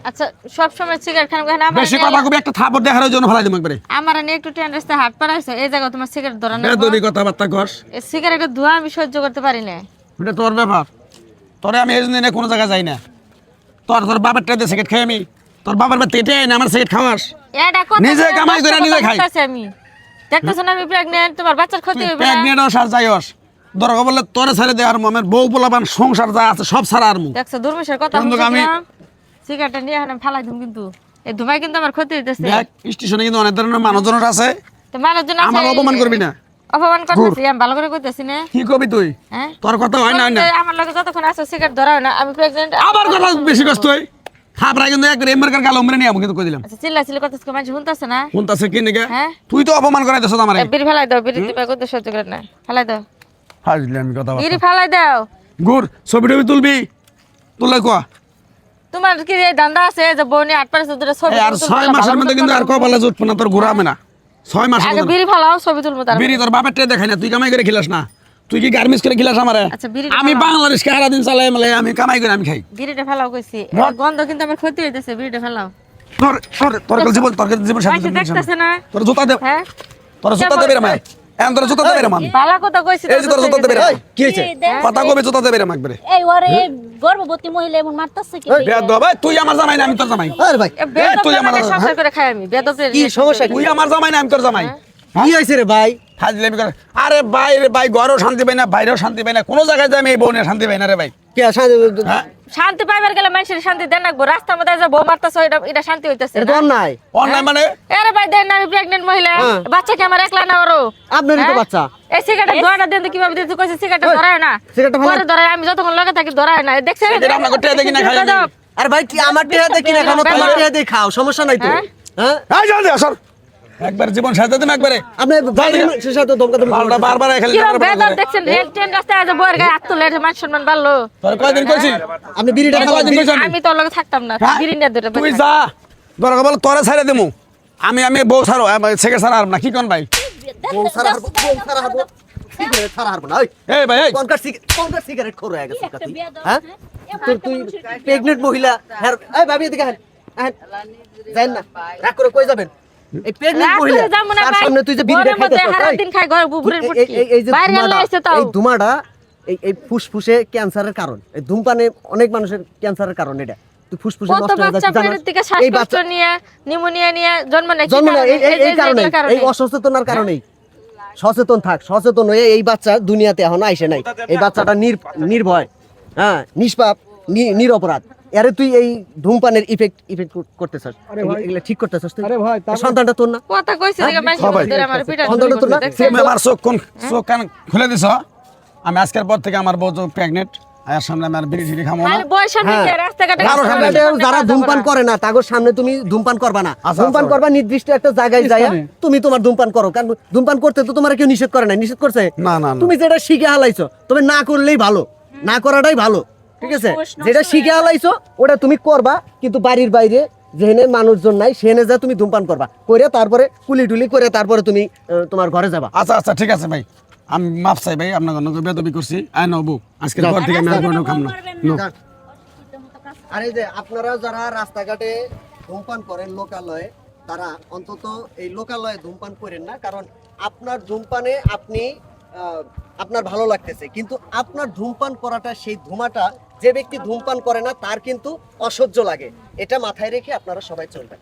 আচ্ছা সব সময় সিগারেট খান কেন? বেশি কথা কবি একটা থাপড় দেখার জন্য ফেলাই দিম একবারে। আমার নিয়ে একটু ট্রেন রাস্তায় হাট পাড়াইছো, এই জায়গা তোমার সিগারেট ধরা না। বেদবি কথাবার্তা কস। এই সিগারেটের ধোঁয়া আমি সহ্য করতে পারি না। এটা তোর ব্যাপার। তোরে আমি এই জন্য কোনো জায়গায় যাই না। তোর বাবার টাইতে সিগারেট খাই আমি। তোর বাবার বাড়িতে এটাই না আমার সিগারেট খাওয়াস। এটা কথা নিজে কামাই করে নিজে খাই। আমি দেখতেছ না আমি প্রেগন্যান্ট, তোমার বাচ্চার ক্ষতি হবে না। প্রেগন্যান্ট হস আর যাইস। দরকার বললে তোরে ছেড়ে দে আর আমার বউ পোলাপান সংসার যা আছে সব ছাড়া আর মু। দেখছো দুর্মিশের কথা কিন্তু আমি সিগারেটটা নিয়ে এখন ফালাই দিম, কিন্তু এই ধোঁয়ায় কিন্তু আমার ক্ষতি হইতেছে। দেখ স্টেশনে কিন্তু অনেক ধরনের মানুষজন আছে। তো মানুষজন আছে, আমার অপমান করবি না। অপমান করতেছি আমি ভালো করে কইতেছি না। কি কবি তুই? হ্যাঁ তোর কথা হয় না না। আমার লগে যতক্ষণ আছে সিগারেট ধরা হয় না, আমি প্রেগন্যান্ট। আবার কথা বেশি কষ্ট হয়। খাবরা কিন্তু এক রেমবার গাল উমরে নিয়ে আমি কিন্তু কই দিলাম। আচ্ছা চিল্লা চিল্লা করতেছ মানুষ শুনতেছে না? কোনটাছে কি নিকে? হ্যাঁ তুই তো অপমান করাইতেছ আমারে। বিড়ি ফেলাই দাও, বিড়ি দিবা করতে সহ্য করে না, ফেলাই দাও হাজলি আমি কথা বিড়ি ফেলাই দাও। গুড় ছবি টবি তুলবি তুলে কয়া। তোমার কি এই ধান্দা আছে যে বউনি 8 পাঁচ ধরে ছবি আর 6 মাসের মধ্যে কিন্তু আর কপালে জুটবে না তোর ঘুরাবে না। 6 মাসের আগে মধ্যে বিড়ি ফেলাও, ছবি তুলবো তার। বিড়ি তোর বাপের টে দেখাই না, তুই কামাই করে খিলাস না। তুই কি গার্মেন্টস করে খিলাস আমারে? আচ্ছা বিড়ি আমি বাংলাদেশ কে সারাদিন চালাই মানে আমি কামাই করে আমি খাই। বিড়িটা ফেলাও কইছি, গন্ধ কিন্তু আমার ক্ষতি হইতেছে, বিড়িটা ফেলাও। তোর তোর তোর জীবন সাথে আচ্ছা দেখতেছ না? তোর জুতা দে, হ্যাঁ তোর জুতা দেবে রে মা। এখন তোর জুতা দেবে রে মান। ভালো কথা কইছি তো। এই যে তোর জুতা দেবে রে। কি হইছে? কথা কবে জুতা দেবে রে মা একবারে। এই ওরে গর্ভবতী মহিলা এমন মারতাছে কি? বেয়াদ বাবা তুই আমার জামাই না আমি তোর জামাই। আরে ভাই বেদব তুই আমার সংসার করে খাই আমি, বেদবের কি সমস্যা কি? তুই আমার জামাই না আমি তোর জামাই। কি হইছে রে ভাই? হাজলামি করে। আরে ভাই রে ভাই, ঘরেও শান্তি পাই না, বাইরেও শান্তি পাই না, কোনো জায়গায় যাই আমি এই বউ নিয়ে শান্তি পাই না রে ভাই। কে হ্যাঁ শান্তি পাইবার গেলে মানুষের শান্তি দেন রাখবো, রাস্তার মধ্যে যে বউ মারতেছ এটা শান্তি হইতেছে এটা তো নাই। অন্যায় মানে আরে ভাই দেন না, আমি প্রেগন্যান্ট মহিলা, বাচ্চা কি আমার একলা না ওরও? আপনারই তো বাচ্চা। এই সিগারেট ধরাটা দেন তো কিভাবে দিতে কইছে, সিগারেট ধরায় না, সিগারেটটা ফেলা। পরে ধরায়, আমি যতক্ষণ লগে থাকি ধরায় না, দেখছেন? এটা আমরা করতে দেখি না খাই আমি। আরে ভাই কি আমার টেহাতে কিনা খাও, তোমার টেহাতে খাও, সমস্যা নাই তো। হ্যাঁ এই যাও দে আসল একবার জীবন সাথে তুমি একবারে আপনি সে সাথে ধমকা ধমকি পাল্টা বারবার খালি কিরম বেদব দেখছেন, রেল ট্রেন রাস্তায় আজ বউয়ের গায়ে হাত তুলে মান সম্মান বাড়লো। তোর কয়দিন কইছি আপনি বিড়িটা তোর খাওয়া কয়দিন কইছি আমি তোর লগে থাকতাম না, হ্যাঁ? বিড়ি নিয়ে ধরে তুই যা দরকার বল তোরে ছাইরে দেমু। আমি বউ ছাড়ো সেকে ছাড়া আর না কি কোন ভাই। বউ সারা হারবো, বউ সারা হারবো, সিগারেট সারা হারবো না। ওই এই ভাই এই কোনকার সিগারেট খোর হয়ে গেছে কাকি? হ্যাঁ তুই প্রেগনেন্ট মহিলা। হ্যাঁ এই ভাবি এদিকে আহেন, আহেন যাইন না, রাগ করে কই যাবেন? এই প্রেগনেন্ট মহিলা তার সামনে তুই যে বিড়িটা খাইতেছস, সারাদিন খাই ঘরে বুবুরের পুটকি এই যে বাইরে গেলে আইছে তাও এই ধুমাটা এই ফুসফুসে ক্যান্সারের কারণ। এই ধূমপানে অনেক মানুষের ক্যান্সারের কারণ এটা। তুই ফুসফুসে কত নষ্ট হয়ে বাচ্চা যাচ্ছে জানো? পেটের থেকে এই শ্বাসকষ্ট বাচ্চা নিয়ে নিউমোনিয়া নিয়ে জন্ম নেয় জন্ম নেয় এই কারণে, এই অসচেতনার কারণেই। সচেতন থাক, সচেতন হয়ে এই বাচ্চা দুনিয়াতে এখন আইসে নাই। এই বাচ্চাটা নির্ভয়, হ্যাঁ নিষ্পাপ, নিরপরাধ। আরে তুই এই ধূমপানের ইফেক্ট করতেছস, এগুলা ঠিক করতেছস তুই? সন্তানটা তোর না? কথা কইছে যে মানুষ ধরে আমার পিটা সন্তানটা তোর না? তুমি আমার চোখ কান খুলে দিছ। আমি আজকের পর থেকে আমার বউ প্রেগনেন্ট, আর সামনে আমি আর বিড়ি টিড়ি খামো না। খালি বয়স সামনে হ্যাঁ। রাস্তাঘাটে কারো সামনে যারা ধূমপান করে না তাদের সামনে তুমি ধূমপান করবা না। আচ্ছা, ধূমপান আচ্ছা। করবা নির্দিষ্ট একটা জায়গায় যায়, তুমি তোমার ধূমপান করো। কারণ ধূমপান করতে তো তোমার কেউ নিষেধ করে না, নিষেধ করছে? না না না। তুমি যেটা শিখে হালাইছো, তবে না করলেই ভালো, না করাটাই ভালো, ঠিক আছে? যেটা শিখে হালাইছো ওটা তুমি করবা, কিন্তু বাড়ির বাইরে যেখানে মানুষজন নাই সেখানে যা তুমি ধূমপান করবা, করে তারপরে কুলি টুলি করে তারপরে তুমি তোমার ঘরে যাবা। আচ্ছা আচ্ছা ঠিক আছে ভাই, আমি মাপ চাই ভাই, আপনার জন্য বেদবি করছি। আই নবু আজকের পর থেকে আমি আর কোনো খাম না। আর এই যে আপনারা যারা রাস্তাঘাটে ধূমপান করেন লোকালয়ে, তারা অন্তত এই লোকালয়ে ধূমপান করেন না। কারণ আপনার ধূমপানে আপনার ভালো লাগতেছে, কিন্তু আপনার ধূমপান করাটা, সেই ধোঁয়াটা যে ব্যক্তি ধূমপান করে না তার কিন্তু অসহ্য লাগে। এটা মাথায় রেখে আপনারা সবাই চলবেন।